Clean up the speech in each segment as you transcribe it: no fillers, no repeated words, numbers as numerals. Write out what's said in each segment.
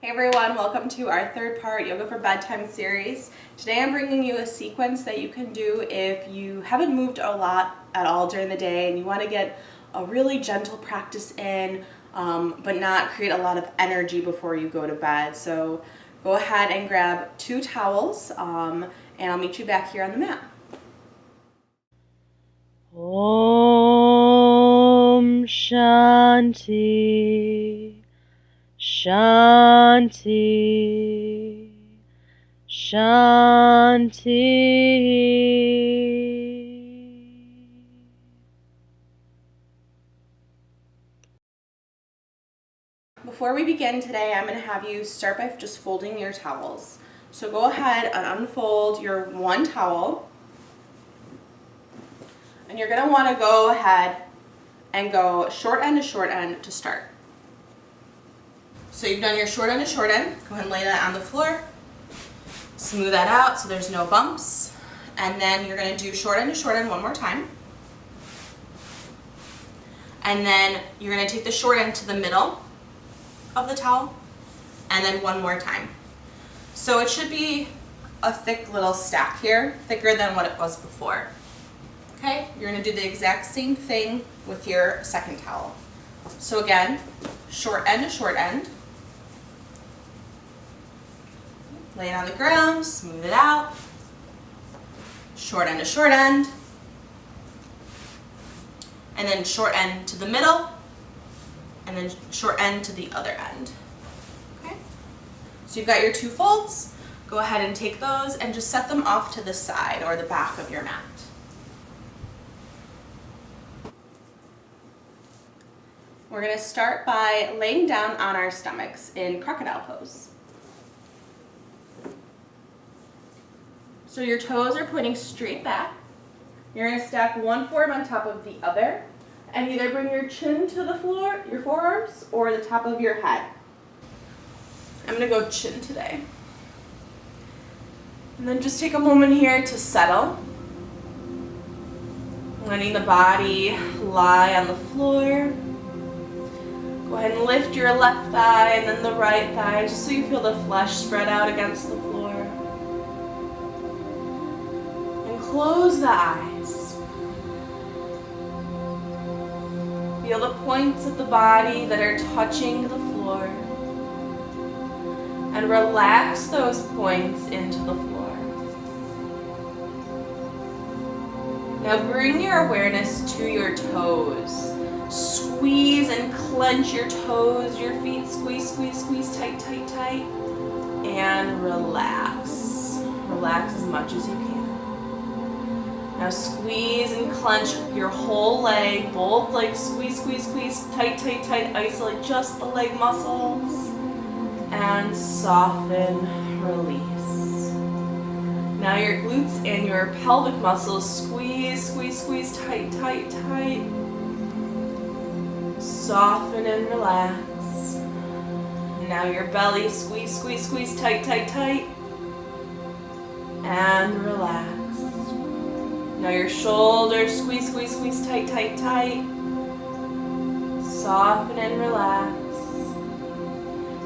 Hey everyone, welcome to our third part Yoga for Bedtime series. Today I'm bringing you a sequence that you can do if you haven't moved a lot at all during the day and you want to get a really gentle practice in, but not create a lot of energy before you go to bed. So go ahead and grab 2 towels and I'll meet you back here on the mat. Om Shanti Shanti Shanti. Before we begin today, I'm going to have you start by just folding your towels. So go ahead and unfold your one towel. And you're going to want to go ahead and go short end to short end to start. So you've done your short end to short end. Go ahead and lay that on the floor. Smooth that out so there's no bumps. And then you're going to do short end to short end one more time. And then you're going to take the short end to the middle of the towel and then one more time. So it should be a thick little stack here, thicker than what it was before. Okay, you're going to do the exact same thing with your second towel. So again, short end to short end. Lay it on the ground, smooth it out. Short end to short end. And then short end to the middle. And then short end to the other end. Okay? So you've got your 2 folds. Go ahead and take those and just set them off to the side or the back of your mat. We're going to start by laying down on our stomachs in crocodile pose. So your toes are pointing straight back. You're going to stack one forearm on top of the other and either bring your chin to the floor, your forearms, or the top of your head. I'm going to go chin today. And then just take a moment here to settle. Letting the body lie on the floor. Go ahead and lift your left thigh and then the right thigh, just so you feel the flesh spread out against the floor. And close the eyes. Feel the points of the body that are touching the floor. And relax those points into the floor. Now bring your awareness to your toes. Squeeze and clench your toes, your feet. Squeeze, squeeze, squeeze, tight, tight, tight. And relax. Relax as much as you can. Now squeeze and clench your whole leg, both legs. Squeeze, squeeze, squeeze, tight, tight, tight. Isolate just the leg muscles. And soften, release. Now your glutes and your pelvic muscles. Squeeze, squeeze, squeeze, tight, tight, tight. Soften and relax. Now your belly, squeeze, squeeze, squeeze, tight, tight, tight. And relax. Now your shoulders, squeeze, squeeze, squeeze, tight, tight, tight. Soften and relax.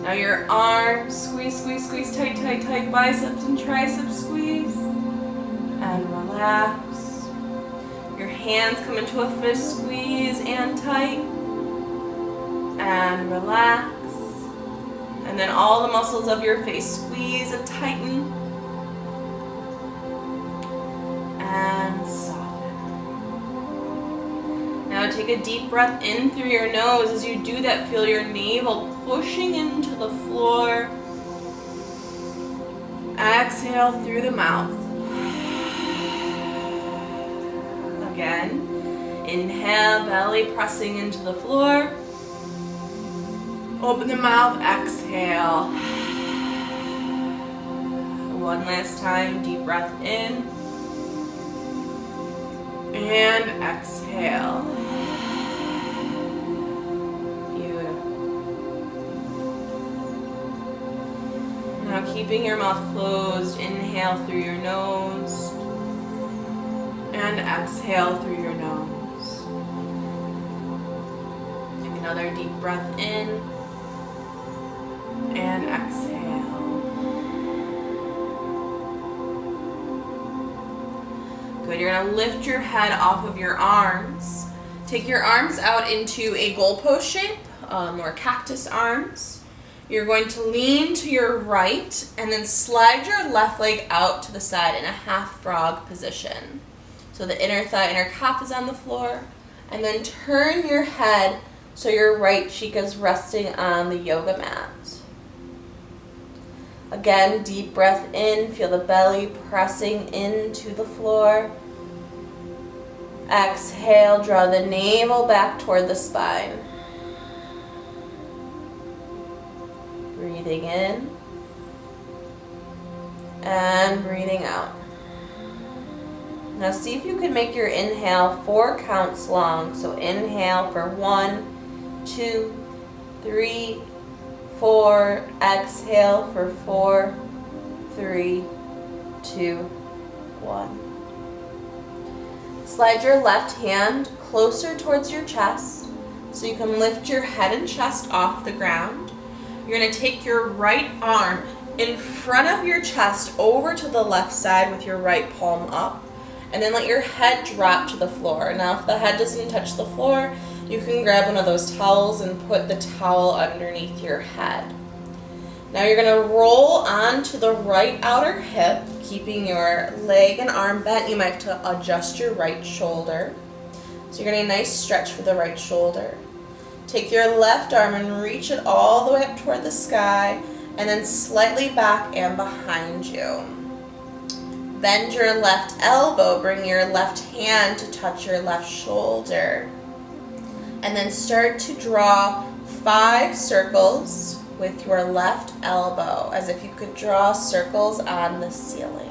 Now your arms, squeeze, squeeze, squeeze, tight, tight, tight. Biceps and triceps, squeeze. And relax. Your hands come into a fist, squeeze and tight. And relax. And then all the muscles of your face squeeze and tighten. And soften. Now take a deep breath in through your nose. As you do that, feel your navel pushing into the floor. Exhale through the mouth. Again, inhale, belly pressing into the floor. Open the mouth, exhale. One last time, deep breath in. And exhale. Beautiful. Now keeping your mouth closed, inhale through your nose. And exhale through your nose. Take another deep breath in. And exhale. Good, you're gonna lift your head off of your arms. Take your arms out into a goalpost shape, or cactus arms. You're going to lean to your right and then slide your left leg out to the side in a half frog position. So the inner thigh, inner calf is on the floor. And then turn your head so your right cheek is resting on the yoga mat. Again, deep breath in, feel the belly pressing into the floor. Exhale, draw the navel back toward the spine. Breathing in and breathing out. Now see if you can make your inhale 4 counts long. So inhale for 1, 2, 3, 4. Exhale for 4, 3, 2, 1. Slide your left hand closer towards your chest so you can lift your head and chest off the ground. You're going to take your right arm in front of your chest over to the left side with your right palm up, and then let your head drop to the floor. Now if the head doesn't touch the floor, you can grab one of those towels and put the towel underneath your head. Now you're going to roll onto the right outer hip, keeping your leg and arm bent. You might have to adjust your right shoulder. So you're getting a nice stretch for the right shoulder. Take your left arm and reach it all the way up toward the sky, and then slightly back and behind you. Bend your left elbow, bring your left hand to touch your left shoulder. And then start to draw 5 circles with your left elbow, as if you could draw circles on the ceiling.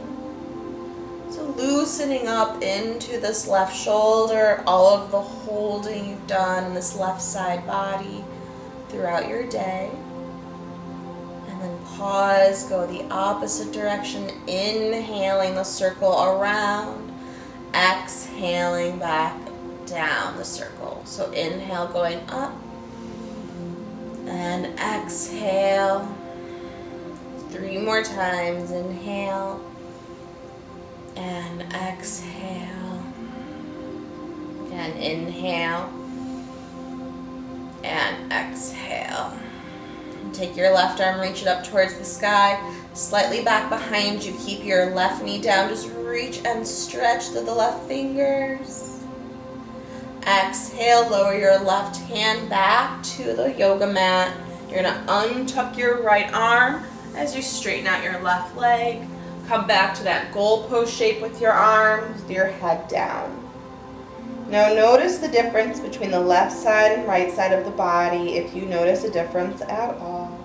So loosening up into this left shoulder, all of the holding you've done in this left side body throughout your day. And then pause, go the opposite direction, inhaling the circle around, exhaling back down the circle. So inhale going up, and exhale. 3 more times. Inhale and exhale. Again, inhale and exhale. And take your left arm, reach it up towards the sky, slightly back behind you. Keep your left knee down. Just reach and stretch through the left fingers. Exhale, lower your left hand back to the yoga mat. You're going to untuck your right arm as you straighten out your left leg. Come back to that goalpost shape with your arms, with your head down. Now notice the difference between the left side and right side of the body, if you notice a difference at all.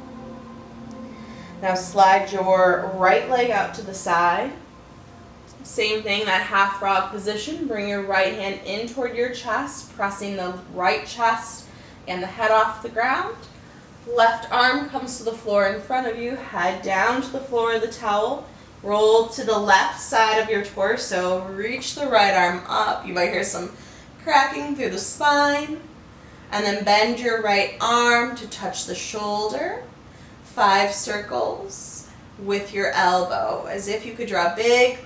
Now slide your right leg out to the side. Same thing, that half frog position. Bring your right hand in toward your chest, pressing the right chest and the head off the ground. Left arm comes to the floor in front of you, head down to the floor of the towel. Roll to the left side of your torso, reach the right arm up. You might hear some cracking through the spine. And then bend your right arm to touch the shoulder. 5 circles with your elbow, as if you could draw a big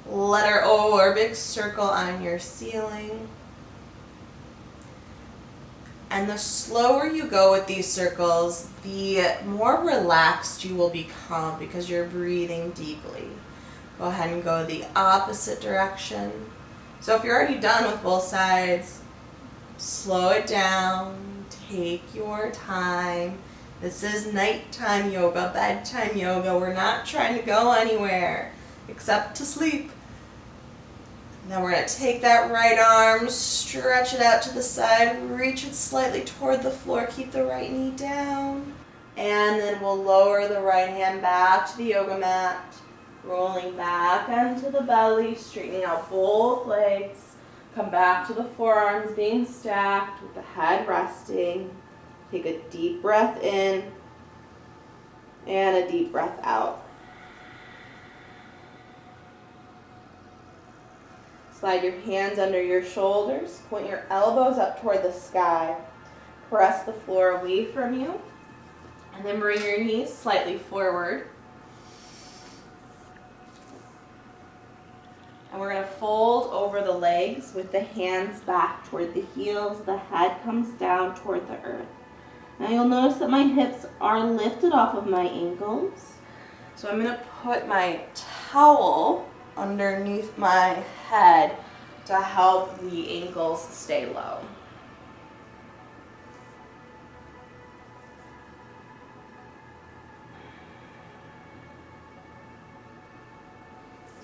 letter O or a big circle on your ceiling. And the slower you go with these circles, the more relaxed you will become because you're breathing deeply. Go ahead and go the opposite direction. So if you're already done with both sides, slow it down, take your time. This is nighttime yoga, bedtime yoga. We're not trying to go anywhere except to sleep. Now we're going to take that right arm, stretch it out to the side, reach it slightly toward the floor, keep the right knee down, and then we'll lower the right hand back to the yoga mat, rolling back onto the belly, straightening out both legs, come back to the forearms being stacked with the head resting. Take a deep breath in and a deep breath out. Slide your hands under your shoulders, point your elbows up toward the sky. Press the floor away from you, And then bring your knees slightly forward. And we're going to fold over the legs with the hands back toward the heels. The head comes down toward the earth. Now you'll notice that my hips are lifted off of my ankles. So I'm going to put my towel underneath my head to help the ankles stay low.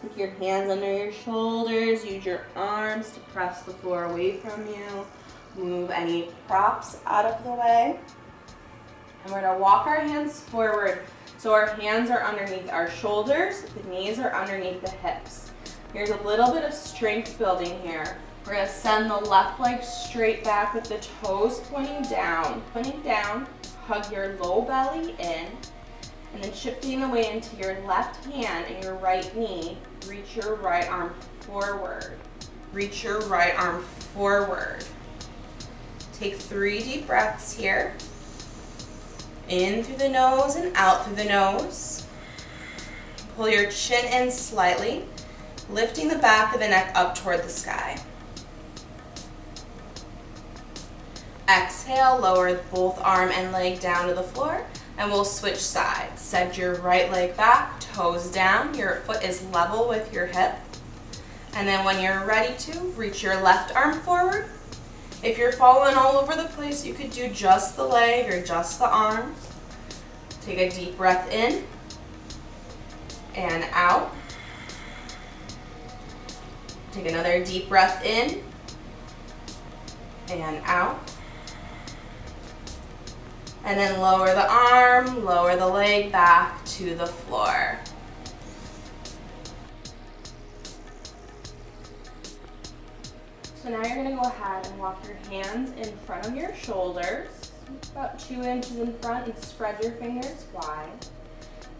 Take your hands under your shoulders, use your arms to press the floor away from you. Move any props out of the way. And we're gonna walk our hands forward so our hands are underneath our shoulders, the knees are underneath the hips. Here's a little bit of strength building here. We're gonna send the left leg straight back with the toes pointing down, hug your low belly in, and then shifting the weight into your left hand and your right knee, reach your right arm forward. Reach your right arm forward. Take 3 deep breaths here. In through the nose and out through the nose. Pull your chin in slightly, lifting the back of the neck up toward the sky. Exhale, lower both arm and leg down to the floor, and we'll switch sides. Send your right leg back, toes down, your foot is level with your hip. And then when you're ready to, reach your left arm forward. If you're falling all over the place, you could do just the leg or just the arm. Take a deep breath in and out. Take another deep breath in and out. And then lower the arm, lower the leg back to the floor. So now you're going to go ahead and walk your hands in front of your shoulders, about 2 inches in front, and spread your fingers wide.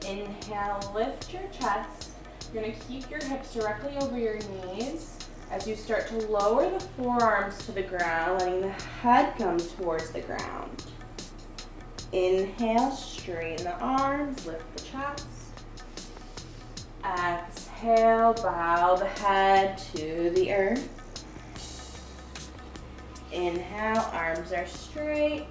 Inhale, lift your chest. You're going to keep your hips directly over your knees as you start to lower the forearms to the ground, letting the head come towards the ground. Inhale, straighten the arms, lift the chest. Exhale, bow the head to the earth. Inhale, arms are straight.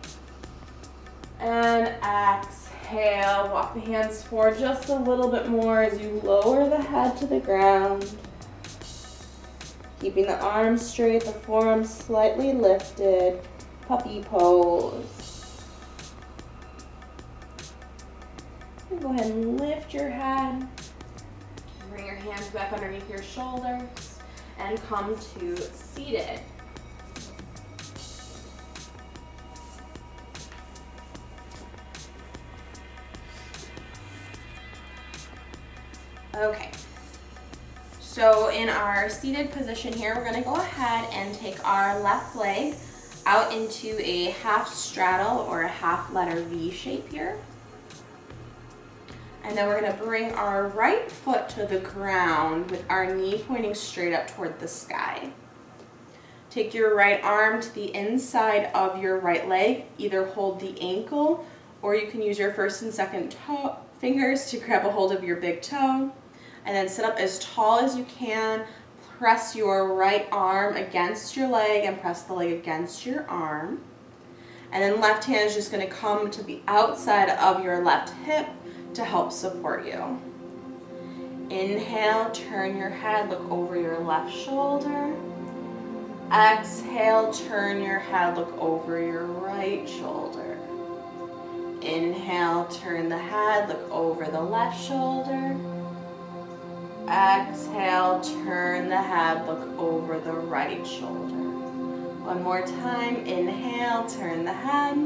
And exhale, walk the hands forward just a little bit more as you lower the head to the ground. Keeping the arms straight, the forearms slightly lifted. Puppy pose. And go ahead and lift your head. Bring your hands back underneath your shoulders and come to seated. Okay, so in our seated position here, we're going to go ahead and take our left leg out into a half straddle or a half letter V shape here. And then we're going to bring our right foot to the ground with our knee pointing straight up toward the sky. Take your right arm to the inside of your right leg, either hold the ankle or you can use your first and second fingers to grab a hold of your big toe. And then sit up as tall as you can. Press your right arm against your leg and press the leg against your arm. And then left hand is just going to come to the outside of your left hip to help support you. Inhale, turn your head, look over your left shoulder. Exhale, turn your head, look over your right shoulder. Inhale, turn the head, look over the left shoulder. Exhale, turn the head, look over the right shoulder. One more time, inhale, turn the head.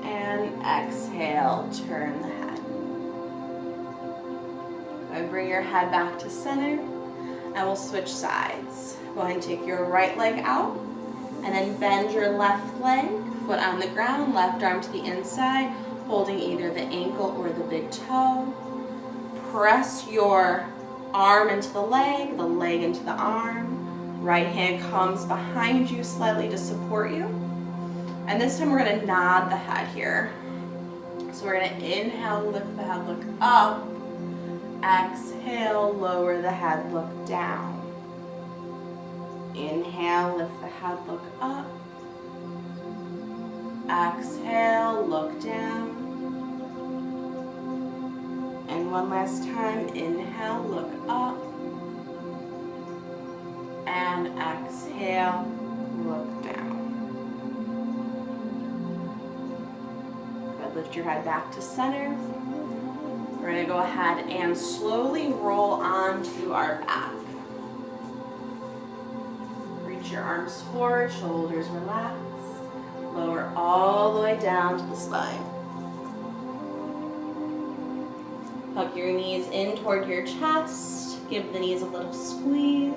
And exhale, turn the head. And bring your head back to center, and we'll switch sides. Go ahead and take your right leg out, and then bend your left leg, foot on the ground, left arm to the inside, holding either the ankle or the big toe. Press your arm into the leg into the arm. Right hand comes behind you slightly to support you. And this time we're going to nod the head here. So we're going to inhale, lift the head, look up. Exhale, lower the head, look down. Inhale, lift the head, look up. Exhale, look down. And one last time, inhale, look up. And exhale, look down. Good, lift your head back to center. We're going to go ahead and slowly roll onto our back. Reach your arms forward, shoulders relax. Lower all the way down to the spine. Hug your knees in toward your chest. Give the knees a little squeeze.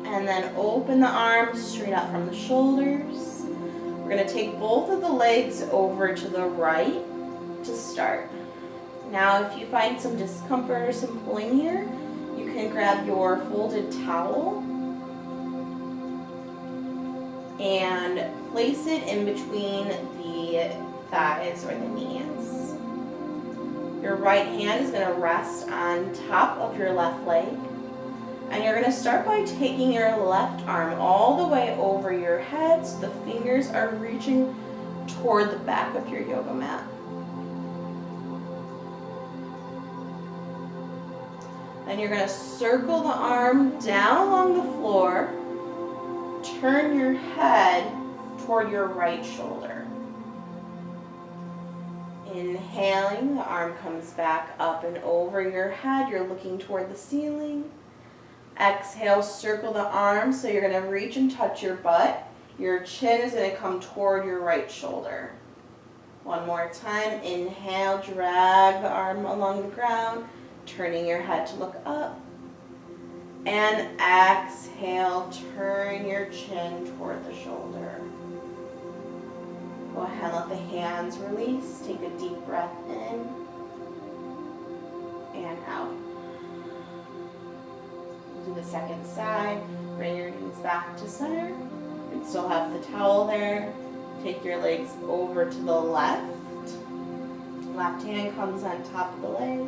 And then open the arms straight out from the shoulders. We're going to take both of the legs over to the right to start. Now, if you find some discomfort or some pulling here, you can grab your folded towel and place it in between the thighs or the knees. Your right hand is going to rest on top of your left leg. And you're going to start by taking your left arm all the way over your head so the fingers are reaching toward the back of your yoga mat. Then you're going to circle the arm down along the floor. Turn your head toward your right shoulder. Inhaling, the arm comes back up and over your head. You're looking toward the ceiling. Exhale, circle the arm, so you're going to reach and touch your butt. Your chin is going to come toward your right shoulder. One more time. Inhale, drag the arm along the ground, turning your head to look up. And exhale, turn your chin toward the shoulder. Go ahead and let the hands release. Take a deep breath in and out. Do the second side. Bring your knees back to center. And still have the towel there. Take your legs over to the left. Left hand comes on top of the leg.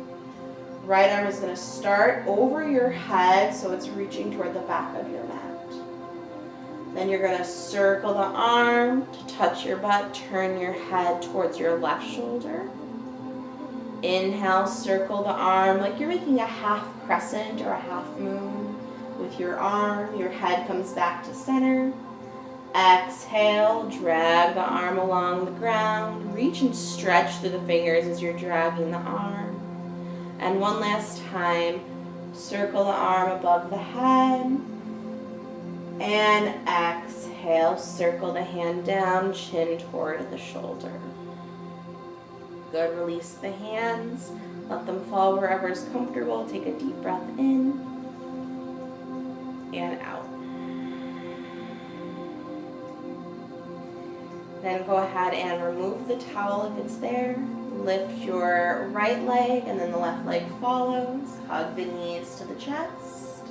Right arm is going to start over your head so it's reaching toward the back of your mat. Then you're going to circle the arm to touch your butt. Turn your head towards your left shoulder. Inhale, circle the arm like you're making a half crescent or a half moon with your arm. Your head comes back to center. Exhale, drag the arm along the ground. Reach and stretch through the fingers as you're dragging the arm. And one last time, circle the arm above the head. And exhale, circle the hand down, chin toward the shoulder. Good, release the hands. Let them fall wherever is comfortable. Take a deep breath in and out. Then go ahead and remove the towel if it's there. Lift your right leg and then the left leg follows. Hug the knees to the chest.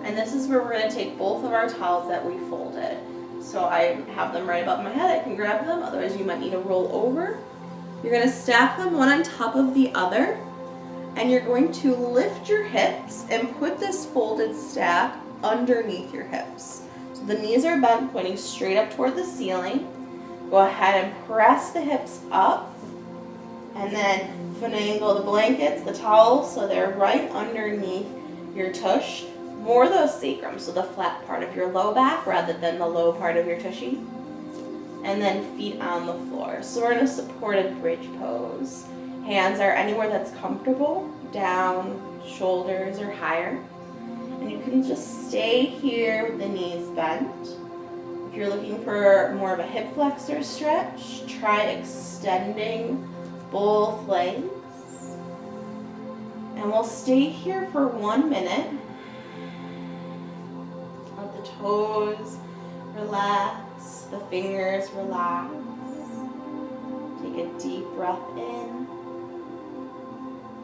And this is where we're going to take both of our towels that we folded. So I have them right above my head. I can grab them, otherwise you might need to roll over. You're going to stack them one on top of the other. And you're going to lift your hips and put this folded stack underneath your hips. So the knees are bent, pointing straight up toward the ceiling. Go ahead and press the hips up. And then finagle the blankets, the towels, so they're right underneath your tush. More the sacrum, so the flat part of your low back rather than the low part of your tushy. And then feet on the floor. So we're in a supported bridge pose. Hands are anywhere that's comfortable, down, shoulders, or higher. And you can just stay here with the knees bent. If you're looking for more of a hip flexor stretch, try extending both legs. And we'll stay here for 1 minute. Let the toes relax, the fingers relax. Take a deep breath in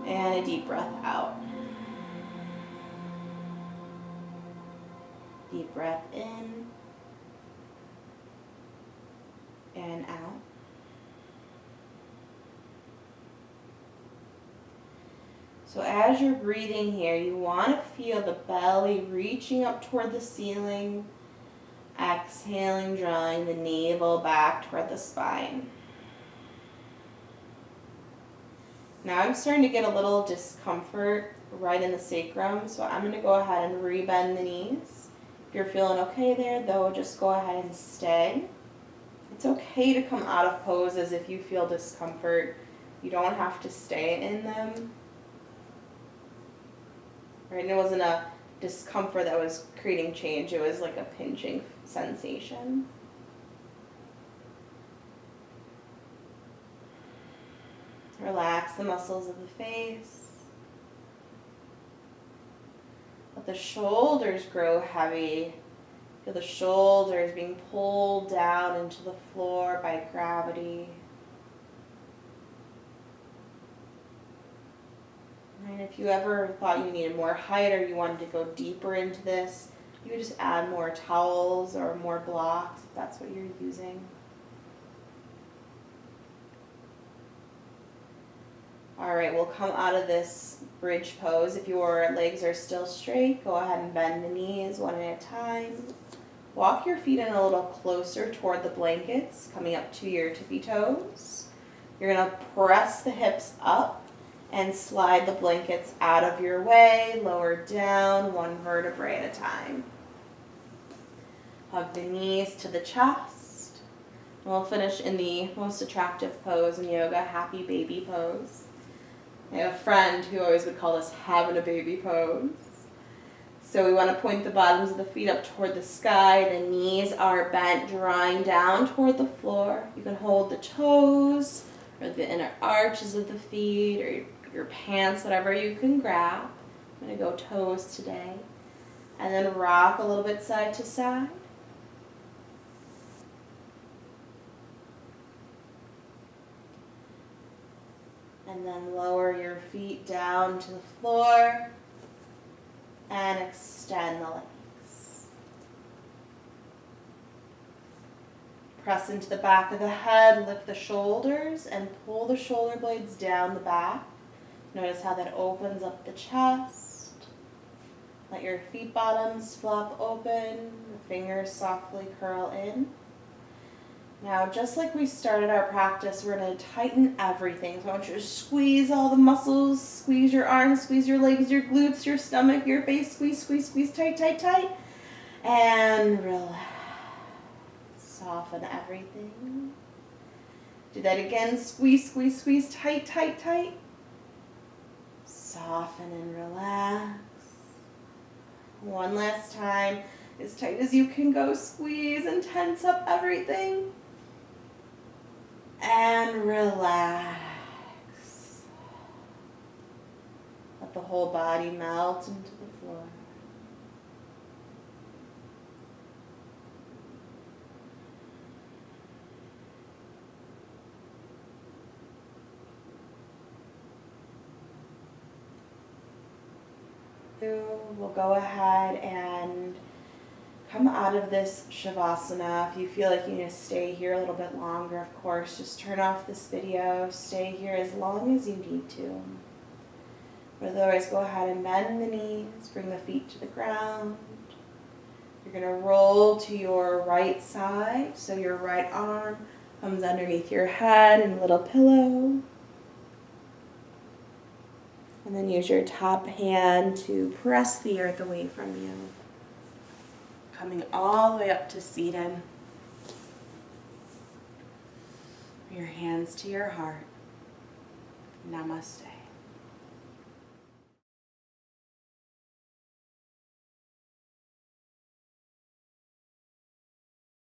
and a deep breath out. Deep breath in and out. So as you're breathing here, you want to feel the belly reaching up toward the ceiling. Exhaling, drawing the navel back toward the spine. Now I'm starting to get a little discomfort right in the sacrum, so I'm going to go ahead and rebend the knees. If you're feeling okay there, though, just go ahead and stay. It's okay to come out of poses if you feel discomfort. You don't have to stay in them. Right? And it wasn't a discomfort that was creating change. It was like a pinching sensation. Relax the muscles of the face. Let the shoulders grow heavy. Feel the shoulders being pulled down into the floor by gravity. And if you ever thought you needed more height or you wanted to go deeper into this, you could just add more towels or more blocks if that's what you're using. All right, we'll come out of this bridge pose. If your legs are still straight, go ahead and bend the knees one at a time. Walk your feet in a little closer toward the blankets, coming up to your tippy toes. You're going to press the hips up and slide the blankets out of your way, lower down, one vertebrae at a time. Hug the knees to the chest. And we'll finish in the most attractive pose in yoga, happy baby pose. I have a friend who always would call this having a baby pose. So we want to point the bottoms of the feet up toward the sky. The knees are bent, drawing down toward the floor. You can hold the toes or the inner arches of the feet or your pants, whatever you can grab. I'm going to go toes today. And then rock a little bit side to side. And then lower your feet down to the floor and extend the legs. Press into the back of the head, lift the shoulders, and pull the shoulder blades down the back. Notice how that opens up the chest. Let your feet bottoms flop open, the fingers softly curl in. Now, just like we started our practice, we're going to tighten everything. So I want you to squeeze all the muscles, squeeze your arms, squeeze your legs, your glutes, your stomach, your face, squeeze, squeeze, squeeze, tight, tight, tight. And relax. Soften everything. Do that again, squeeze, squeeze, squeeze, tight, tight, tight. Soften and relax. One last time, as tight as you can go, squeeze and tense up everything. And relax. Let the whole body melt into the floor. We'll go ahead and come out of this Shavasana. If you feel like you need to stay here a little bit longer, of course, just turn off this video. Stay here as long as you need to. But otherwise, go ahead and bend the knees, bring the feet to the ground. You're going to roll to your right side, so your right arm comes underneath your head in a little pillow. And then use your top hand to press the earth away from you. Coming all the way up to seated. Your hands to your heart. Namaste.